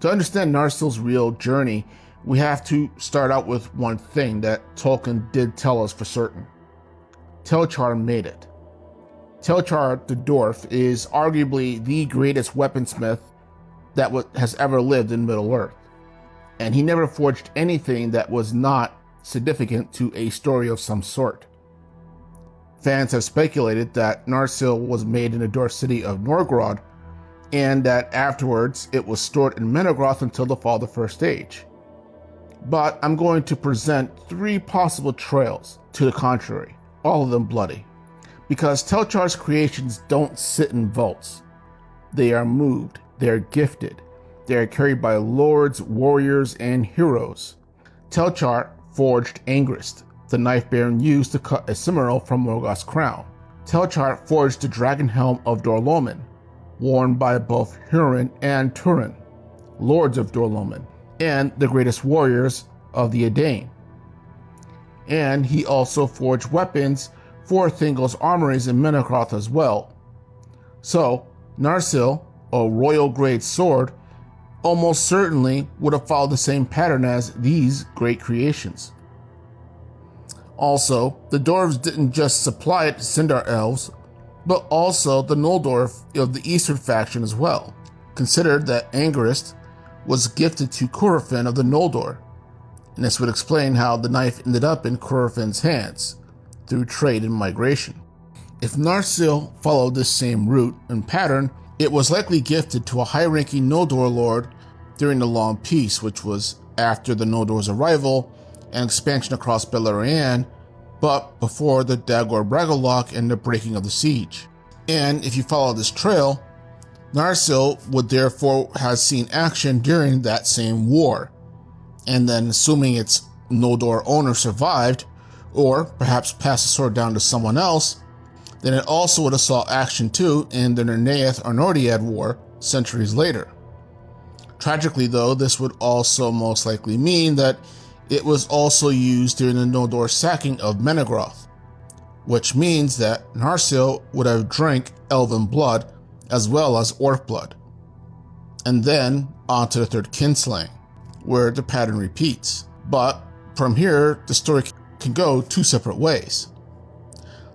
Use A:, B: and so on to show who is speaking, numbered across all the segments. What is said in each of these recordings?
A: To understand Narsil's real journey, we have to start out with one thing that Tolkien did tell us for certain. Telchar made it. Telchar the dwarf is arguably the greatest weaponsmith that has ever lived in Middle-earth, and he never forged anything that was not significant to a story of some sort. Fans have speculated that Narsil was made in the dwarf city of Norgrod, and that afterwards it was stored in Menegroth until the fall of the First Age. But I'm going to present 3 possible trails to the contrary, all of them bloody, because Telchar's creations don't sit in vaults. They are moved, they are gifted, they are carried by lords, warriors, and heroes. Telchar forged Angrist, the knife Baron used to cut a Cimmeral from Morgoth's crown. Telchar forged the dragon helm of Dor-lómin, worn by both Hurin and Turin, lords of Dor-lómin, and the greatest warriors of the Edain. And he also forged weapons for Thingol's armories in Menegroth as well. So, Narsil, a royal grade sword, almost certainly would have followed the same pattern as these great creations. Also, the dwarves didn't just supply it to Sindar elves, but also the Noldor of the eastern faction as well. Considered that Angrist was gifted to Curufin of the Noldor, and this would explain how the knife ended up in Curufin's hands, through trade and migration. If Narsil followed this same route and pattern, it was likely gifted to a high-ranking Noldor lord during the Long Peace, which was after the Noldor's arrival and expansion across Beleriand, but before the Dagor Bragollach and the breaking of the siege. And if you follow this trail, Narsil would therefore have seen action during that same war, and then assuming its Noldor owner survived, or perhaps passed the sword down to someone else, then it also would have saw action too in the Nerneath-Arnordiad War centuries later. Tragically though, this would also most likely mean that it was also used during the Noldor sacking of Menegroth, which means that Narsil would have drank elven blood as well as orc blood. And then on to the third kinslaying, where the pattern repeats. But from here, the story can go 2 separate ways.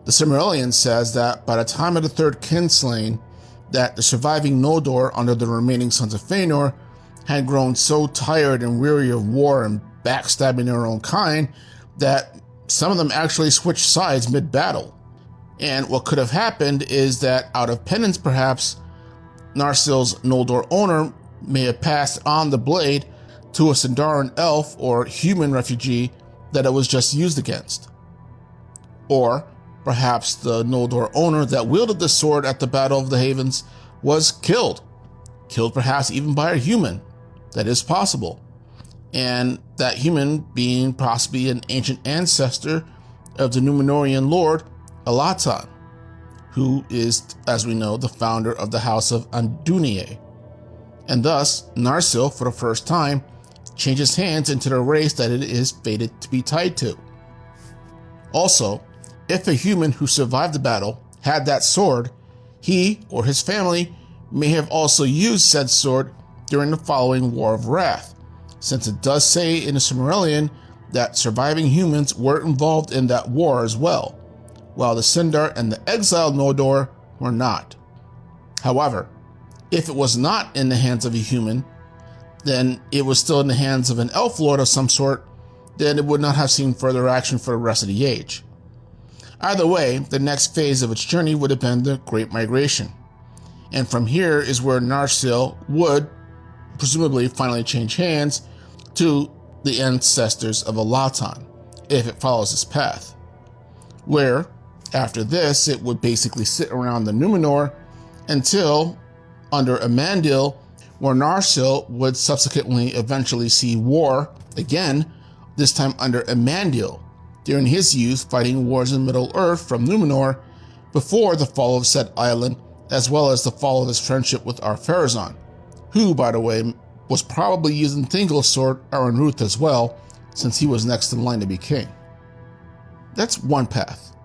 A: The Silmarillion says that by the time of the third kinslaying, that the surviving Noldor under the remaining sons of Fëanor had grown so tired and weary of war and backstabbing their own kind that some of them actually switched sides mid-battle. And what could have happened is that out of penance perhaps, Narsil's Noldor owner may have passed on the blade to a Sindarin elf or human refugee that it was just used against. Or perhaps the Noldor owner that wielded the sword at the Battle of the Havens was killed perhaps even by a human. That is possible. And that human being possibly an ancient ancestor of the Númenórean lord Alatan, who is, as we know, the founder of the House of Andúnir. And thus, Narsil, for the first time, changes hands into the race that it is fated to be tied to. Also, if a human who survived the battle had that sword, he or his family may have also used said sword during the following War of Wrath, since it does say in the Silmarillion that surviving humans were involved in that war as well, while the Sindar and the exiled Noldor were not. However, if it was not in the hands of a human, then it was still in the hands of an elf lord of some sort, then it would not have seen further action for the rest of the age. Either way, the next phase of its journey would have been the Great Migration, and from here is where Narsil would presumably finally change hands to the ancestors of Alatan, if it follows this path, where after this it would basically sit around the Númenor until, under Elendil, where Narsil would subsequently eventually see war again, this time under Elendil, during his youth fighting wars in Middle-earth from Númenor before the fall of said island, as well as the fall of his friendship with Ar-Pharazôn, who, by the way, was probably using Thingol's sword Aronruth as well, since he was next in line to be king. That's one path.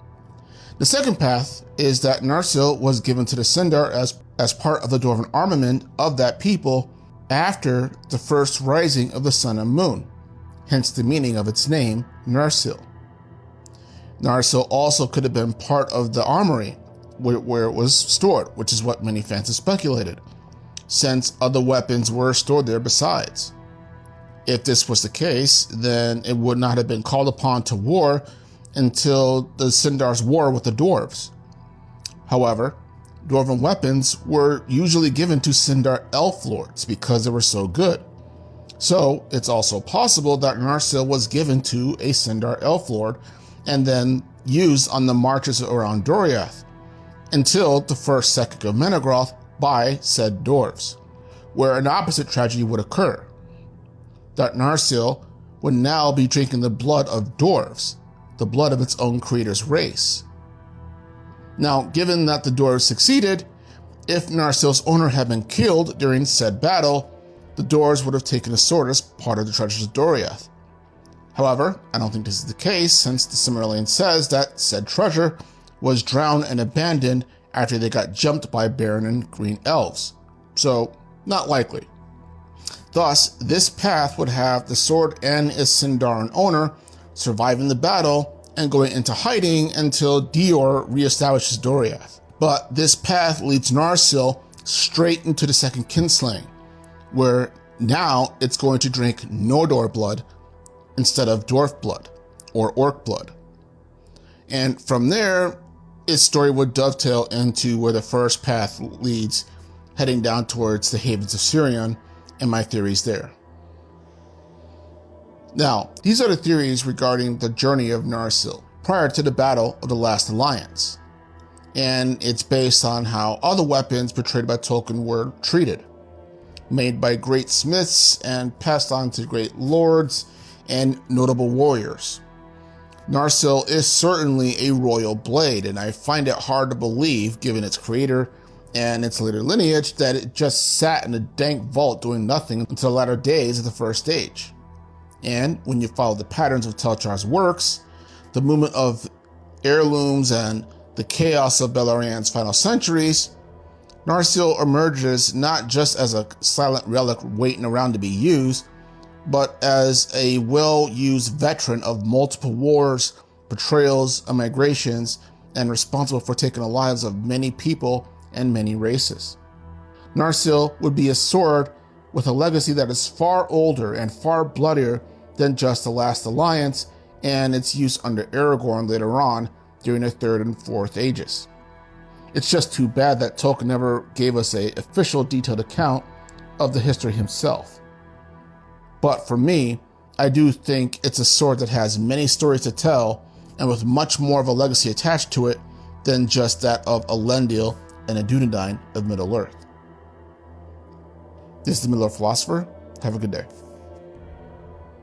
A: The second path is that Narsil was given to the Sindar as part of the Dwarven armament of that people after the first rising of the sun and moon, hence the meaning of its name, Narsil. Narsil also could have been part of the armory where it was stored, which is what many fans have speculated, since other weapons were stored there besides. If this was the case, then it would not have been called upon to war until the Sindar's war with the dwarves. However, dwarven weapons were usually given to Sindar elf lords because they were so good. So it's also possible that Narsil was given to a Sindar elf lord and then used on the marches around Doriath until the first Second of Menegroth by said dwarves, where an opposite tragedy would occur, that Narsil would now be drinking the blood of dwarves, the blood of its own creator's race. Now, given that the dwarves succeeded, if Narsil's owner had been killed during said battle, the dwarves would have taken the sword as part of the treasures of Doriath. However, I don't think this is the case, since the Silmarillion says that said treasure was drowned and abandoned after they got jumped by Baron and Green Elves. So, not likely. Thus, this path would have the sword and its Sindarin owner surviving the battle and going into hiding until Dior reestablishes Doriath. But this path leads Narsil straight into the second kinslaying, where now it's going to drink Noldor blood instead of dwarf blood or orc blood. And from there, its story would dovetail into where the first path leads, heading down towards the Havens of Sirion, and my theories there. Now, these are the theories regarding the journey of Narsil prior to the Battle of the Last Alliance, and it's based on how other weapons portrayed by Tolkien were treated, made by great smiths and passed on to great lords and notable warriors. Narsil is certainly a royal blade, and I find it hard to believe, given its creator and its later lineage, that it just sat in a dank vault doing nothing until the latter days of the First Age. And when you follow the patterns of Telchar's works, the movement of heirlooms and the chaos of Beleriand's final centuries, Narsil emerges not just as a silent relic waiting around to be used, but as a well-used veteran of multiple wars, betrayals, and migrations, and responsible for taking the lives of many people and many races. Narsil would be a sword with a legacy that is far older and far bloodier than just the Last Alliance and its use under Aragorn later on during the Third and Fourth Ages. It's just too bad that Tolkien never gave us an official detailed account of the history himself. But for me, I do think it's a sword that has many stories to tell and with much more of a legacy attached to it than just that of Elendil and a Dunedain of Middle-earth. This is the Middle-earth Philosopher. Have a good day.